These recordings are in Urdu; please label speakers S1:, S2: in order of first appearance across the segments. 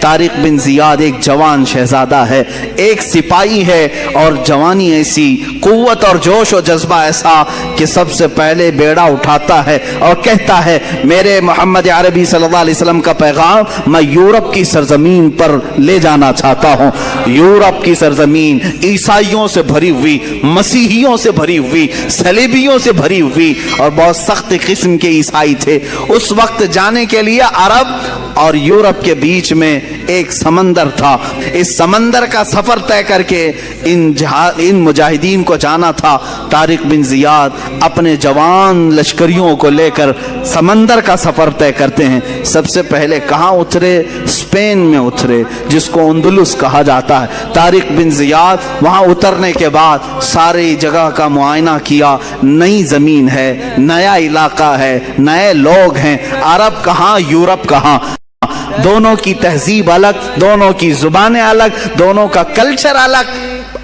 S1: طارق بن زیاد ایک جوان شہزادہ ہے، ایک سپاہی ہے، اور جوانی ایسی، قوت اور جوش و جذبہ ایسا کہ سب سے پہلے بیڑا اٹھاتا ہے اور کہتا ہے میرے محمد عربی صلی اللہ علیہ وسلم کا پیغام میں یورپ کی سرزمین پر لے جانا چاہتا ہوں۔ یورپ کی سرزمین عیسائیوں سے بھری ہوئی، مسیحیوں سے بھری ہوئی، صلیبیوں سے بھری ہوئی، اور بہت سخت قسم کے عیسائی تھے۔ اس وقت جانے کے لیے عرب اور یورپ کے بیچ میں ایک سمندر تھا، اس سمندر کا سفر طے کر کے ان مجاہدین کو جانا تھا۔ طارق بن زیاد اپنے جوان لشکریوں کو لے کر سمندر کا سفر طے کرتے ہیں۔ سب سے پہلے کہاں اترے؟ اسپین میں اترے، جس کو اندلس کہا جاتا ہے۔ طارق بن زیاد وہاں اترنے کے بعد ساری جگہ کا معائنہ کیا، نئی زمین ہے، نیا علاقہ ہے، نئے لوگ ہیں، عرب کہاں یورپ کہاں، دونوں کی تہذیب الگ، دونوں کی زبانیں الگ، دونوں کا کلچر الگ۔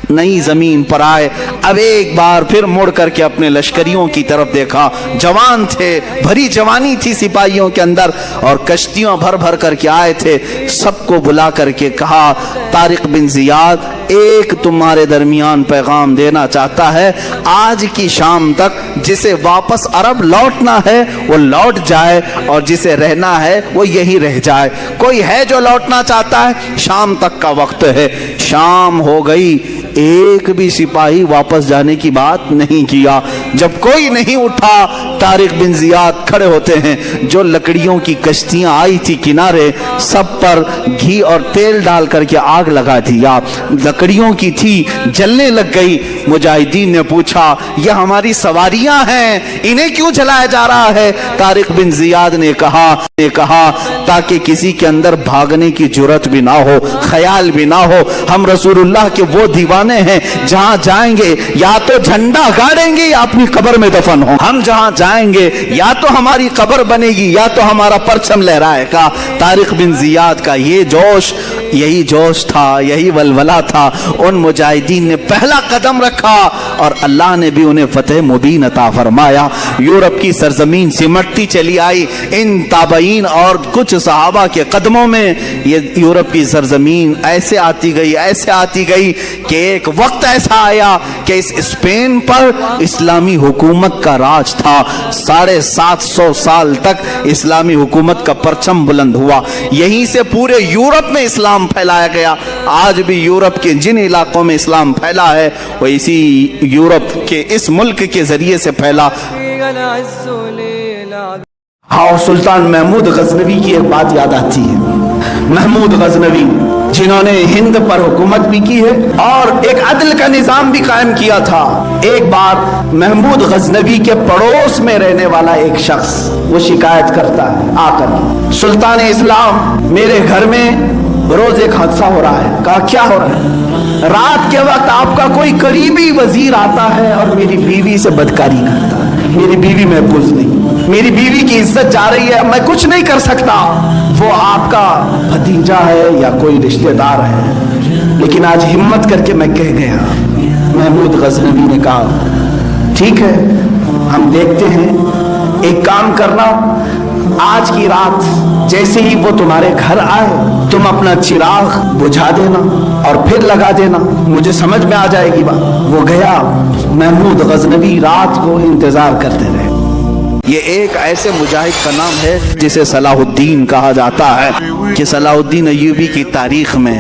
S1: نئی زمین پر آئے، اب ایک بار پھر مڑ کر کے اپنے لشکریوں کی طرف دیکھا، جوان تھے، بھری جوانی تھی سپاہیوں کے اندر، اور کشتیاں بھر بھر کر کے آئے تھے۔ سب کو بلا کر کے کہا طارق بن زیاد ایک تمہارے درمیان پیغام دینا چاہتا ہے، آج کی شام تک جسے واپس عرب لوٹنا ہے وہ لوٹ جائے، اور جسے رہنا ہے وہ یہی رہ جائے۔ کوئی ہے جو لوٹنا چاہتا ہے؟ شام تک کا وقت ہے۔ شام ہو گئی، ایک بھی سپاہی واپس جانے کی بات نہیں کیا۔ جب کوئی نہیں اٹھا، طارق بن زیاد کھڑے ہوتے ہیں، جو لکڑیوں کی کشتیاں آئی تھی کنارے، سب پر گھی اور تیل ڈال کر کے آگ لگا دیا، لکڑیوں کی تھی، جلنے لگ گئی۔ مجاہدین نے پوچھا یہ ہماری سواریاں ہیں، انہیں کیوں جلایا جا رہا ہے؟ طارق بن زیاد نے کہا تاکہ کسی کے اندر بھاگنے کی جرت بھی نہ ہو، خیال بھی نہ ہو۔ ہم رسول اللہ کے وہ دیوانے ہیں، جہاں جائیں گے یا تو جھنڈا گاڑیں گے یا اپنی قبر میں دفن ہوں۔ ہم جہاں جائیں گے یا تو ہماری قبر بنے گی یا تو ہمارا پرچم لہرائے گا۔ طارق بن زیاد کا یہ جوش، یہی جوش تھا، یہی ولولہ تھا۔ ان مجاہدین نے پہلا قدم رکھا اور اللہ نے بھی انہیں فتح مبین عطا فرمایا۔ یورپ کی سرزمین سمٹتی چلی آئی، ان تابعین اور کچھ صحابہ کے قدموں میں یہ یورپ کی سرزمین ایسے آتی گئی کہ ایک وقت ایسا آیا کہ اس اسپین پر اسلامی حکومت کا راج تھا۔ 750 سال تک اسلامی حکومت کا پرچم بلند ہوا، یہیں سے پورے یورپ میں اسلام پھیلایا گیا۔ آج بھی یورپ کے جن علاقوں میں اسلام پھیلا ہے وہ اسی یورپ کے اس ملک کے ذریعے سے پھیلا۔ ہاں، سلطان محمود غزنوی کی ایک بات یاد آتی ہے۔ محمود غزنوی جنہوں نے ہند پر حکومت بھی کی ہے اور ایک عدل کا نظام بھی قائم کیا تھا۔ ایک بار محمود غزنوی کے پڑوس میں رہنے والا ایک شخص وہ شکایت کرتا ہے آ کر، سلطان اسلام میرے گھر میں روز ایک حادثہ ہو رہا ہے۔ کہا کیا ہو رہا ہے؟ رات کے وقت آپ کا کوئی قریبی وزیر آتا ہے اور میری بیوی سے بدکاری کرتا ہے، میری بیوی محفوظ نہیں، میری بیوی کی عزت جا رہی ہے، میں کچھ نہیں کر سکتا۔ وہ آپ کا بھتیجا ہے یا کوئی رشتہ دار ہے، لیکن آج ہمت کر کے میں کہہ گیا۔ محمود غزنوی نے کہا ٹھیک ہے، ہم دیکھتے ہیں، ایک کام کرنا، آج کی رات جیسے ہی وہ تمہارے گھر آئے تم اپنا چراغ بجھا دینا اور پھر لگا دینا، مجھے سمجھ میں آ جائے گی بات۔ وہ گیا، محمود غزنوی رات کو انتظار کرتے رہے۔ یہ ایک ایسے مجاہد کا نام ہے جسے صلاح الدین کہا جاتا ہے، کہ صلاح الدین ایوبی کی تاریخ میں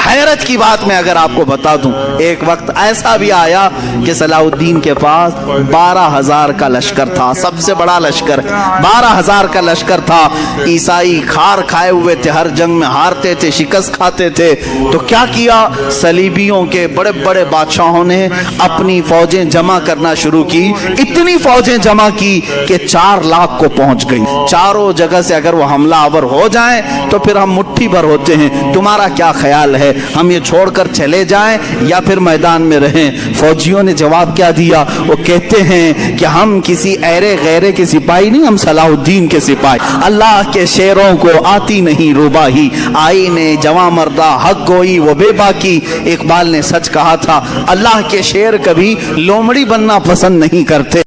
S1: حیرت کی بات میں اگر آپ کو بتا دوں، ایک وقت ایسا بھی آیا کہ صلاح الدین کے پاس 12,000 کا لشکر تھا، سب سے بڑا لشکر، 12,000 کا لشکر تھا۔ عیسائی کھار کھائے ہوئے تھے، ہر جنگ میں ہارتے تھے، شکست کھاتے تھے۔ تو کیا کیا؟ صلیبیوں کے بڑے بڑے بادشاہوں نے اپنی فوجیں جمع کرنا شروع کی، اتنی فوجیں جمع کی کہ 4 لاکھ کو پہنچ گئی۔ چاروں جگہ سے اگر وہ حملہ آور ہو جائیں تو پھر ہم مٹھی بھر ہوتے ہیں، تمہارا کیا خیال ہے، ہم یہ چھوڑ کر چلے جائیں یا پھر میدان میں رہیں؟ فوجیوں نے جواب کیا دیا؟ وہ کہتے ہیں کہ ہم کسی ایرے غیرے کے سپاہی نہیں، ہم صلاح الدین کے سپاہی۔ اللہ کے شیروں کو آتی نہیں روباہی، آئینے جواں مردہ حق گوئی وہ بے باکی۔ اقبال نے سچ کہا تھا، اللہ کے شیر کبھی لومڑی بننا پسند نہیں کرتے،